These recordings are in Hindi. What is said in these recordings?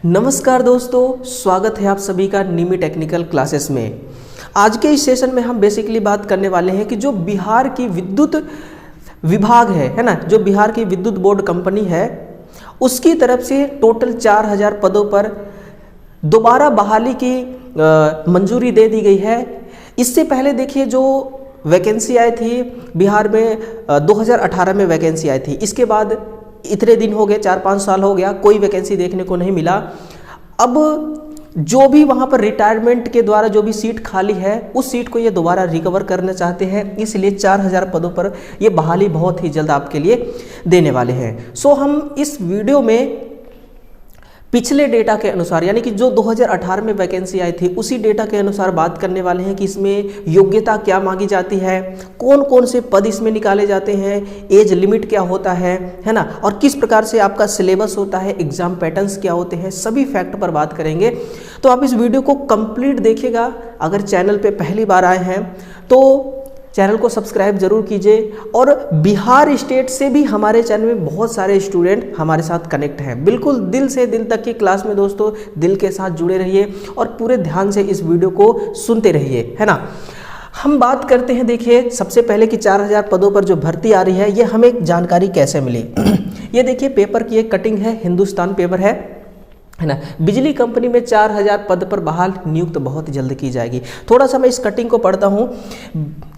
नमस्कार दोस्तों, स्वागत है आप सभी का निमी टेक्निकल क्लासेस में। आज के इस सेशन में हम बेसिकली बात करने वाले हैं कि जो बिहार की विद्युत विभाग है ना, जो बिहार की विद्युत बोर्ड कंपनी है, उसकी तरफ से टोटल 4000 पदों पर दोबारा बहाली की मंजूरी दे दी गई है। इससे पहले देखिए जो वैकेंसी आई थी बिहार में 2018 में वैकेंसी आई थी, इसके बाद इतने दिन हो गए, 4-5 साल हो गया, कोई वैकेंसी देखने को नहीं मिला। अब जो भी वहाँ पर रिटायरमेंट के द्वारा जो भी सीट खाली है, उस सीट को ये दोबारा रिकवर करना चाहते हैं, इसलिए 4000 पदों पर ये बहाली बहुत ही जल्द आपके लिए देने वाले हैं। सो हम इस वीडियो में पिछले डेटा के अनुसार, यानी कि जो 2018 में वैकेंसी आई थी उसी डेटा के अनुसार बात करने वाले हैं कि इसमें योग्यता क्या मांगी जाती है, कौन कौन से पद इसमें निकाले जाते हैं, एज लिमिट क्या होता है ना, और किस प्रकार से आपका सिलेबस होता है, एग्जाम पैटर्न्स क्या होते हैं, सभी फैक्ट पर बात करेंगे। तो आप इस वीडियो को कंप्लीट देखिएगा। अगर चैनल पर पहली बार आए हैं तो चैनल को सब्सक्राइब जरूर कीजिए। और बिहार स्टेट से भी हमारे चैनल में बहुत सारे स्टूडेंट हमारे साथ कनेक्ट हैं। बिल्कुल दिल से दिल तक की क्लास में दोस्तों दिल के साथ जुड़े रहिए और पूरे ध्यान से इस वीडियो को सुनते रहिए, है ना। हम बात करते हैं, देखिए सबसे पहले कि 4000 पदों पर जो भर्ती आ रही है, ये हमें जानकारी कैसे मिली। ये देखिए पेपर की एक कटिंग है, हिंदुस्तान पेपर है ना। बिजली कंपनी में 4000 पद पर बहाल नियुक्त बहुत जल्द की जाएगी। थोड़ा सा मैं इस कटिंग को पढ़ता हूँ।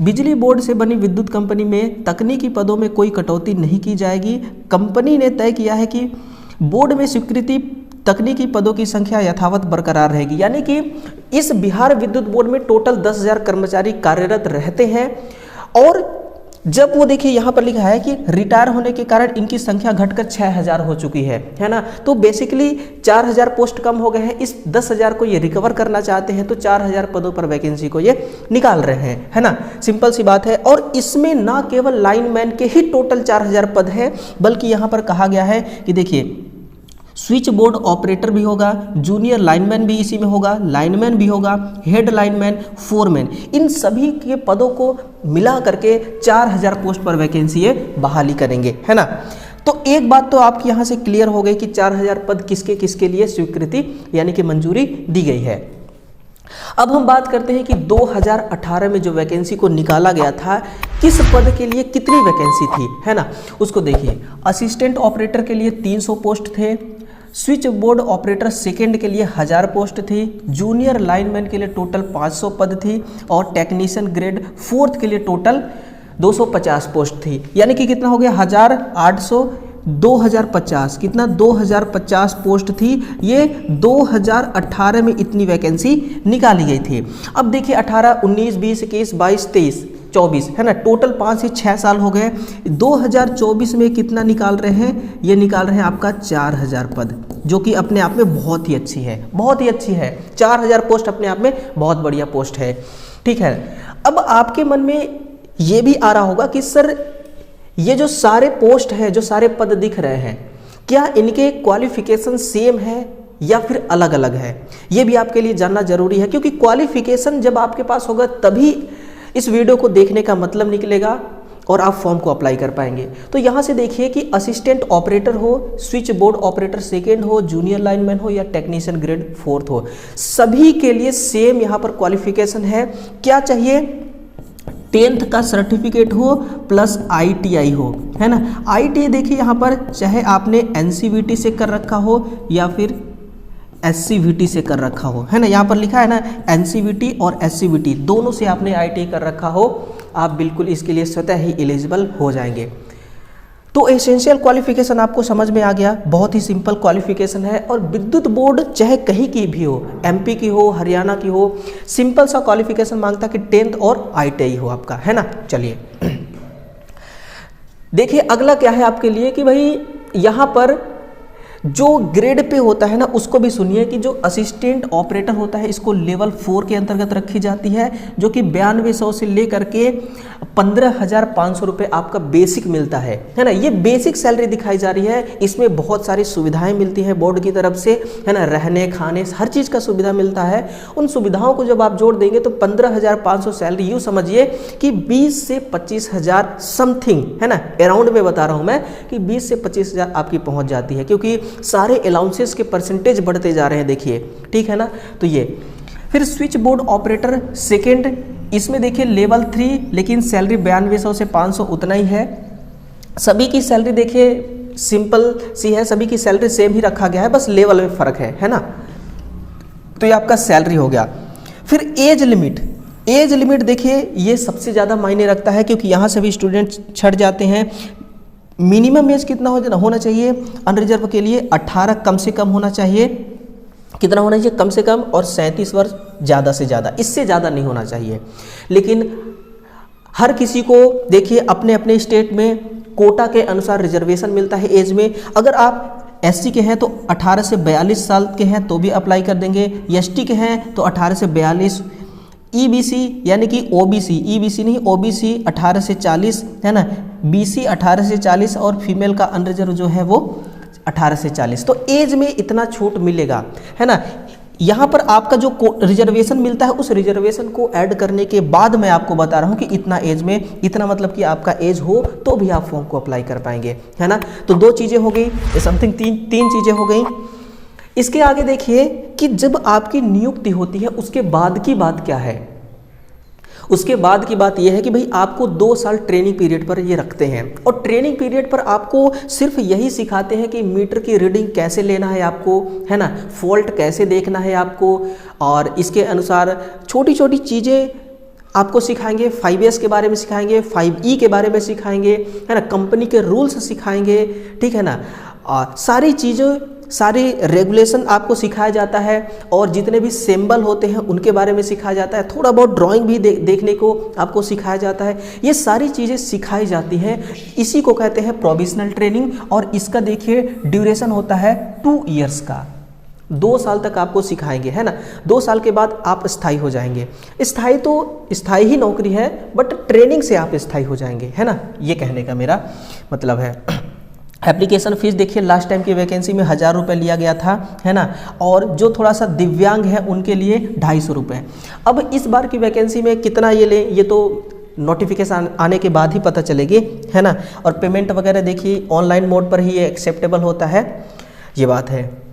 बिजली बोर्ड से बनी विद्युत कंपनी में तकनीकी पदों में कोई कटौती नहीं की जाएगी। कंपनी ने तय किया है कि बोर्ड में स्वीकृति तकनीकी पदों की संख्या यथावत बरकरार रहेगी। यानी कि इस बिहार विद्युत बोर्ड में टोटल 10,000 कर्मचारी कार्यरत रहते हैं, और जब वो देखिए यहाँ पर लिखा है कि रिटायर होने के कारण इनकी संख्या घटकर 6000 हो चुकी है ना। तो बेसिकली 4000 पोस्ट कम हो गए हैं, इस 10,000 को ये रिकवर करना चाहते हैं, तो 4000 पदों पर वैकेंसी को ये निकाल रहे हैं, है ना। सिंपल सी बात है। और इसमें ना केवल लाइनमैन के ही टोटल 4000 पद हैं, बल्कि यहाँ पर कहा गया है कि देखिए स्विच बोर्ड ऑपरेटर भी होगा, जूनियर लाइनमैन भी इसी में होगा, लाइनमैन भी होगा, हेड लाइनमैन, फोरमैन, इन सभी के पदों को मिला करके 4000 पोस्ट पर वैकेंसी ये बहाली करेंगे, है ना। तो एक बात तो आपकी यहाँ से क्लियर हो गई कि 4000 पद किसके किसके लिए स्वीकृति यानी कि मंजूरी दी गई है। अब हम बात करते हैं कि 2018 में जो वैकेंसी को निकाला गया था, किस पद के लिए कितनी वैकेंसी थी, है ना, उसको देखिए। असिस्टेंट ऑपरेटर के लिए 300 पोस्ट थे, स्विच बोर्ड ऑपरेटर सेकंड के लिए 1000 पोस्ट थी, जूनियर लाइनमैन के लिए टोटल 500 पद थी, और टेक्नीशियन ग्रेड 4th के लिए टोटल 250 पोस्ट थी। यानी कि कितना हो गया, 1800 2050, कितना 2050 पोस्ट थी। ये 2018 में इतनी वैकेंसी निकाली गई थी। अब देखिए 18, 19, 20, 21, 22, 23, 24, है ना, टोटल 5 से 6 साल हो गए। 2024 में कितना निकाल रहे हैं, ये निकाल रहे हैं आपका 4000 पद, जो कि अपने आप में बहुत ही अच्छी है, बहुत ही अच्छी है। 4000 पोस्ट अपने आप में बहुत बढ़िया पोस्ट है, ठीक है। अब आपके मन में ये भी आ रहा होगा कि सर ये जो सारे पोस्ट हैं, जो सारे पद दिख रहे हैं, क्या इनके क्वालिफिकेशन सेम है या फिर अलग अलग है। ये भी आपके लिए जानना जरूरी है, क्योंकि क्वालिफिकेशन जब आपके पास होगा तभी इस वीडियो को देखने का मतलब निकलेगा और आप फॉर्म को अप्लाई कर पाएंगे। तो यहाँ से देखिए कि असिस्टेंट ऑपरेटर हो, स्विच बोर्ड ऑपरेटर सेकेंड हो, जूनियर लाइनमैन हो या टेक्नीशियन ग्रेड 4th हो, सभी के लिए सेम यहाँ पर क्वालिफिकेशन है। क्या चाहिए, 10th का सर्टिफिकेट हो प्लस ITI हो, है ना। ITI देखिए यहाँ पर चाहे आपने NCVT से कर रखा हो या फिर SCVT से कर रखा हो, है ना, यहाँ पर लिखा है ना NCVT और SCVT दोनों से आपने ITI कर रखा हो, आप बिल्कुल इसके लिए स्वतः ही एलिजिबल हो जाएंगे। तो एसेंशियल क्वालिफिकेशन आपको समझ में आ गया, बहुत ही सिंपल क्वालिफिकेशन है। और विद्युत बोर्ड चाहे कहीं की भी हो, MP की हो, हरियाणा की हो, सिंपल सा क्वालिफिकेशन मांगता कि 10th और ITI हो आपका, है ना। चलिए देखिए अगला क्या है आपके लिए कि भाई यहाँ पर जो ग्रेड पे होता है ना, उसको भी सुनिए कि जो असिस्टेंट ऑपरेटर होता है इसको लेवल 4 के अंतर्गत रखी जाती है, जो कि 9200 से लेकर के 15,500 रुपये आपका बेसिक मिलता है ना। ये बेसिक सैलरी दिखाई जा रही है। इसमें बहुत सारी सुविधाएं मिलती हैं बोर्ड की तरफ से, है ना, रहने खाने हर चीज़ का सुविधा मिलता है। उन सुविधाओं को जब आप जोड़ देंगे तो 15,500 सैलरी, यूँ समझिए कि 20 से 25,000 समथिंग, है ना, अराउंड में बता रहा हूँ मैं कि 20 से 25,000 आपकी पहुँच जाती है, क्योंकि सारे अलाउंसेस के परसेंटेज बढ़ते जा रहे हैं, देखिए, ठीक है ना। तो ये फिर स्विच बोर्ड ऑपरेटर सेकेंड, इसमें देखिए लेवल 3, लेकिन सैलरी 9200 से 500 उतना ही है। सभी की सैलरी देखिए सिंपल सी है, सभी की सैलरी सेम ही रखा गया है, बस लेवल में फ़र्क है ना। तो ये आपका सैलरी हो गया। फिर एज लिमिट, एज लिमिट देखिए ये सबसे ज़्यादा मायने रखता है, क्योंकि यहाँ से भी स्टूडेंट छट जाते हैं। मिनिमम एज कितना होना चाहिए अनरिजर्व के लिए? 18 कम से कम होना चाहिए। कितना होना चाहिए? कम से कम, और 37 वर्ष ज़्यादा से ज़्यादा, इससे ज़्यादा नहीं होना चाहिए। लेकिन हर किसी को देखिए अपने अपने स्टेट में कोटा के अनुसार रिजर्वेशन मिलता है एज में। अगर आप एससी के हैं तो 18 से 42 साल के हैं तो भी अप्लाई कर देंगे, एसटी के हैं तो 18 से 42, ईबीसी यानी कि ओबीसी, ईबीसी नहीं ओबीसी 18 से 40 है ना, बीसी 18 से 40 और फीमेल का अनरिजर्व जो है वो 18 से 40। तो एज में इतना छूट मिलेगा, है ना। यहाँ पर आपका जो रिजर्वेशन मिलता है उस रिजर्वेशन को ऐड करने के बाद मैं आपको बता रहा हूँ कि इतना एज में, इतना मतलब कि आपका एज हो तो भी आप फॉर्म को अप्लाई कर पाएंगे, है ना। तो 2 चीज़ें हो गई, समथिंग 3 चीज़ें हो गई। इसके आगे देखिए कि जब आपकी नियुक्ति होती है उसके बाद की बात क्या है। उसके बाद की बात यह है कि भाई आपको 2 साल ट्रेनिंग पीरियड पर ये रखते हैं, और ट्रेनिंग पीरियड पर आपको सिर्फ यही सिखाते हैं कि मीटर की रीडिंग कैसे लेना है आपको, है ना, फॉल्ट कैसे देखना है आपको, और इसके अनुसार छोटी छोटी चीज़ें आपको सिखाएंगे। 5S के बारे में सिखाएंगे, 5E के बारे में सिखाएंगे, है ना, कंपनी के रूल्स सिखाएंगे, ठीक है ना। सारी चीज़ें, सारी रेगुलेशन आपको सिखाया जाता है, और जितने भी सिंबल होते हैं उनके बारे में सिखाया जाता है। थोड़ा बहुत ड्राइंग भी देखने को आपको सिखाया जाता है। ये सारी चीज़ें सिखाई जाती हैं, इसी को कहते हैं प्रोविजनल ट्रेनिंग। और इसका देखिए ड्यूरेशन होता है 2 ईयर्स का, 2 साल तक आपको सिखाएंगे, है ना। 2 साल के बाद आप स्थायी हो जाएंगे। स्थायी ही नौकरी है, बट ट्रेनिंग से आप स्थायी हो जाएंगे, है ना, ये कहने का मेरा मतलब है। एप्लीकेशन फ़ीस देखिए लास्ट टाइम की वैकेंसी में 1000 रुपये लिया गया था, है ना, और जो थोड़ा सा दिव्यांग है उनके लिए 250 रुपये। अब इस बार की वैकेंसी में कितना ये लें ये तो नोटिफिकेशन आने के बाद ही पता चलेगी, है ना। और पेमेंट वगैरह देखिए ऑनलाइन मोड पर ही ये एक्सेप्टेबल होता है, ये बात है।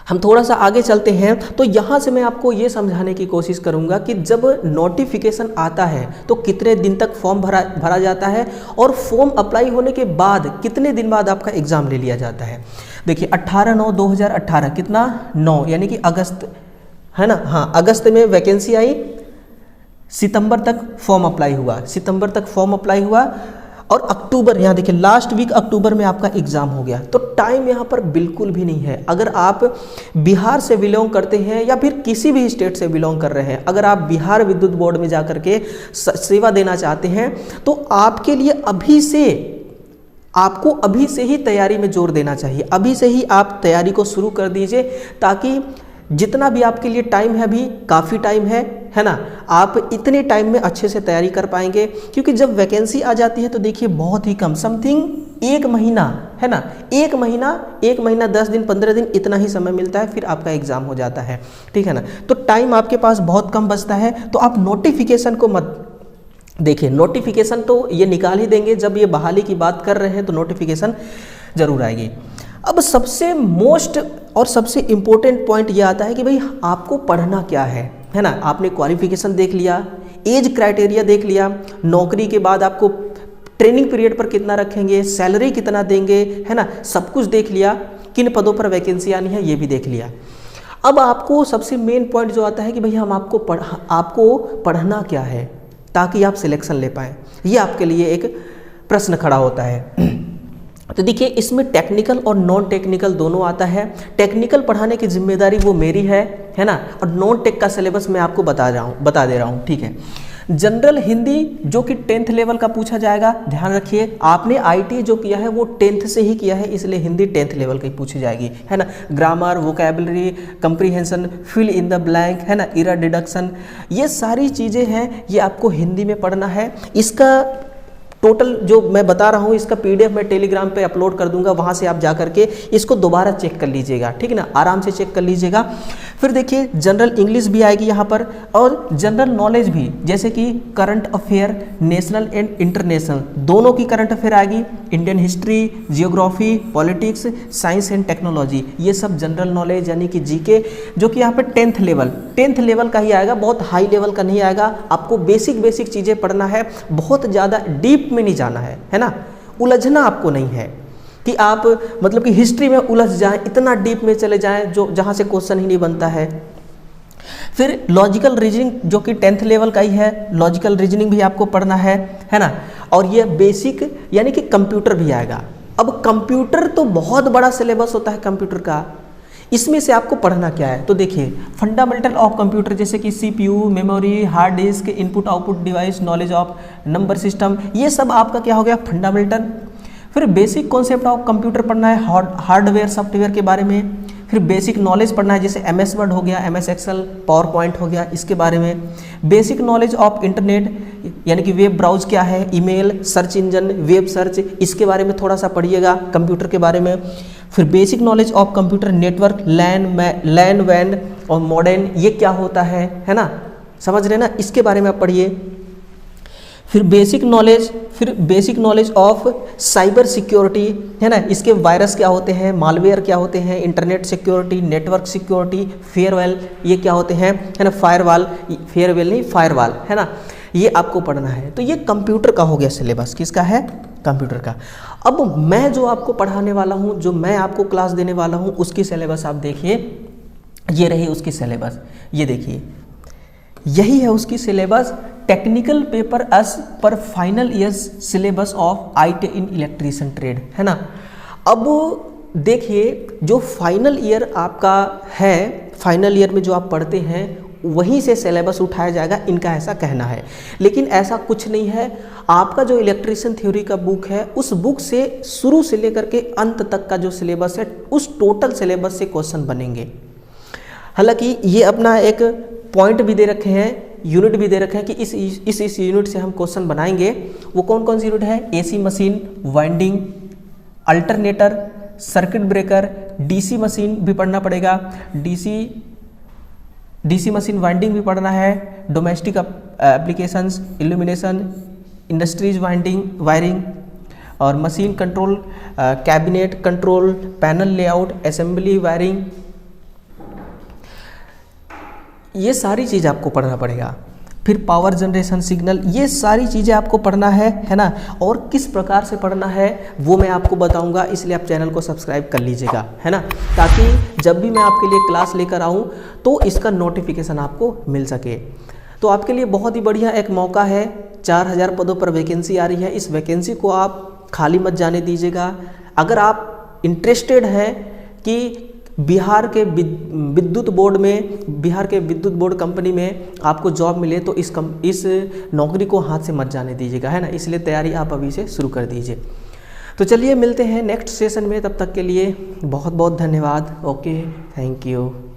हम थोड़ा सा आगे चलते हैं, तो यहाँ से मैं आपको ये समझाने की कोशिश करूँगा कि जब नोटिफिकेशन आता है तो कितने दिन तक फॉर्म भरा जाता है, और फॉर्म अप्लाई होने के बाद कितने दिन बाद आपका एग्ज़ाम ले लिया जाता है। देखिए 18/9/2018 कितना 9 यानी कि अगस्त, है ना, हाँ अगस्त में वैकेंसी आई, सितंबर तक फॉर्म अप्लाई हुआ, सितंबर तक फॉर्म अप्लाई हुआ, और अक्टूबर, यहाँ देखिए लास्ट वीक अक्टूबर में आपका एग्ज़ाम हो गया। तो टाइम यहाँ पर बिल्कुल भी नहीं है। अगर आप बिहार से बिलोंग करते हैं या फिर किसी भी स्टेट से बिलोंग कर रहे हैं, अगर आप बिहार विद्युत बोर्ड में जा कर के सेवा देना चाहते हैं तो आपके लिए आपको अभी से ही तैयारी में जोर देना चाहिए। अभी से ही आप तैयारी को शुरू कर दीजिए, ताकि जितना भी आपके लिए टाइम है, अभी काफ़ी टाइम है ना, आप इतने टाइम में अच्छे से तैयारी कर पाएंगे। क्योंकि जब वैकेंसी आ जाती है तो देखिए बहुत ही कम, समथिंग 1 महीना, है ना, 1 महीना 10 दिन 15 दिन इतना ही समय मिलता है, फिर आपका एग्ज़ाम हो जाता है, ठीक है ना। तो टाइम आपके पास बहुत कम बचता है। तो आप नोटिफिकेशन को मत देखिए, नोटिफिकेशन तो ये निकाल ही देंगे, जब ये बहाली की बात कर रहे हैं तो नोटिफिकेशन ज़रूर आएगी। अब सबसे मोस्ट और सबसे इम्पोर्टेंट पॉइंट ये आता है कि भाई आपको पढ़ना क्या है ना। आपने क्वालिफिकेशन देख लिया, एज क्राइटेरिया देख लिया, नौकरी के बाद आपको ट्रेनिंग पीरियड पर कितना रखेंगे, सैलरी कितना देंगे, है ना, सब कुछ देख लिया, किन पदों पर वैकेंसी आनी है ये भी देख लिया। अब आपको सबसे मेन पॉइंट जो आता है कि भाई हम आपको पढ़ना क्या है ताकि आप सिलेक्शन ले पाएँ, ये आपके लिए एक प्रश्न खड़ा होता है। तो देखिए इसमें टेक्निकल और नॉन टेक्निकल दोनों आता है। टेक्निकल पढ़ाने की जिम्मेदारी वो मेरी है ना, और नॉन टेक का सिलेबस मैं आपको बता दे रहा हूँ, ठीक है। जनरल हिंदी जो कि 10th लेवल का पूछा जाएगा, ध्यान रखिए। आपने आईटी जो किया है वो 10th से ही किया है, इसलिए हिंदी 10th लेवल की पूछी जाएगी, है ना। Grammar, vocabulary, comprehension, fill in the blank, है ना, इरर डिडक्शन, ये सारी चीज़ें हैं, ये आपको हिंदी में पढ़ना है। इसका टोटल जो मैं बता रहा हूँ इसका PDF मैं टेलीग्राम पे अपलोड कर दूंगा, वहाँ से आप जा करके इसको दोबारा चेक कर लीजिएगा, ठीक है ना, आराम से चेक कर लीजिएगा। फिर देखिए जनरल इंग्लिश भी आएगी यहाँ पर, और जनरल नॉलेज भी, जैसे कि current affair, national and international दोनों की करंट अफेयर आएगी, Indian history, geography, politics, science and technology, ये सब जनरल नॉलेज यानी कि जीके, जो कि यहाँ पर 10th लेवल का ही आएगा, बहुत हाई लेवल का नहीं आएगा। आपको बेसिक चीज़ें पढ़ना है, बहुत ज़्यादा डीप में नहीं जाना है ना, उलझना आपको नहीं है कि आप मतलब कि हिस्ट्री में उलझ जाएं, इतना डीप में चले जाएं जो जहां से क्वेश्चन ही नहीं बनता है। फिर लॉजिकल रीजनिंग जो कि 10th लेवल का ही है, लॉजिकल रीजनिंग भी आपको पढ़ना है ना, और ये बेसिक यानी कि कंप्यूटर भी आएगा। अब कंप्यूटर तो बहुत बड़ा सिलेबस होता है कंप्यूटर का, इसमें से आपको पढ़ना क्या है, तो देखिए फंडामेंटल ऑफ कंप्यूटर, जैसे कि CPU, memory, hard disk, input output device, knowledge of number system, ये सब आपका क्या हो गया फंडामेंटल। फिर बेसिक कॉन्सेप्ट ऑफ कंप्यूटर पढ़ना है, हार्डवेयर सॉफ्टवेयर के बारे में। फिर बेसिक नॉलेज पढ़ना है, जैसे MS वर्ड हो गया, MS एक्सेल, पावर पॉइंट हो गया, इसके बारे में। बेसिक नॉलेज ऑफ इंटरनेट यानी कि वेब ब्राउज क्या है, email, search engine, web search, इसके बारे में थोड़ा सा पढ़िएगा कंप्यूटर के बारे में। फिर basic knowledge of computer network, LAN वैन और मॉडेम, ये क्या होता है ना, समझ रहे ना, इसके बारे में आप पढ़िए। फिर basic knowledge of cyber security, है ना, इसके वायरस क्या होते हैं, मालवेयर क्या होते हैं, internet security, network security, farewell, ये क्या होते हैं, है ना, फेयरवेल नहीं फायरवॉल, है ना, ये आपको पढ़ना है। तो ये कंप्यूटर का हो गया सिलेबस, किसका है, कंप्यूटर का। अब मैं जो आपको पढ़ाने वाला हूँ, जो मैं आपको क्लास देने वाला हूँ, उसकी सिलेबस आप देखिए, ये रही उसकी सिलेबस, ये देखिए यही है उसकी सिलेबस, टेक्निकल पेपर एस पर final years syllabus of IT in electrician trade, है ना। अब देखिए जो फाइनल ईयर आपका है, फाइनल ईयर में जो आप पढ़ते हैं वहीं से सिलेबस उठाया जाएगा, इनका ऐसा कहना है, लेकिन ऐसा कुछ नहीं है। आपका जो इलेक्ट्रीशियन थ्योरी का बुक है, उस बुक से शुरू से लेकर के अंत तक का जो सिलेबस है, उस टोटल सिलेबस से क्वेश्चन बनेंगे। हालांकि ये अपना एक पॉइंट भी दे रखे हैं, यूनिट भी दे रखे हैं कि इस यूनिट से हम क्वेश्चन बनाएंगे। वो कौन कौन सी यूनिट है, AC machine, winding, alternator, circuit breaker, DC machine भी पढ़ना पड़ेगा, DC मशीन वाइंडिंग भी पढ़ना है, domestic applications, illumination, industries wiring और machine control, cabinet control, panel layout, assembly wiring, ये सारी चीज़ आपको पढ़ना पड़ेगा। फिर पावर जनरेशन सिग्नल, ये सारी चीज़ें आपको पढ़ना है ना, और किस प्रकार से पढ़ना है वो मैं आपको बताऊंगा, इसलिए आप चैनल को सब्सक्राइब कर लीजिएगा, है ना, ताकि जब भी मैं आपके लिए क्लास लेकर आऊँ तो इसका नोटिफिकेशन आपको मिल सके। तो आपके लिए बहुत ही बढ़िया एक मौका है, 4000 पदों पर वैकेंसी आ रही है, इस वैकेंसी को आप खाली मत जाने दीजिएगा। अगर आप इंटरेस्टेड हैं कि बिहार के विद्युत बोर्ड कंपनी में आपको जॉब मिले, तो इस नौकरी को हाथ से मत जाने दीजिएगा, है ना, इसलिए तैयारी आप अभी से शुरू कर दीजिए। तो चलिए मिलते हैं नेक्स्ट सेशन में, तब तक के लिए बहुत बहुत धन्यवाद। Okay, thank you.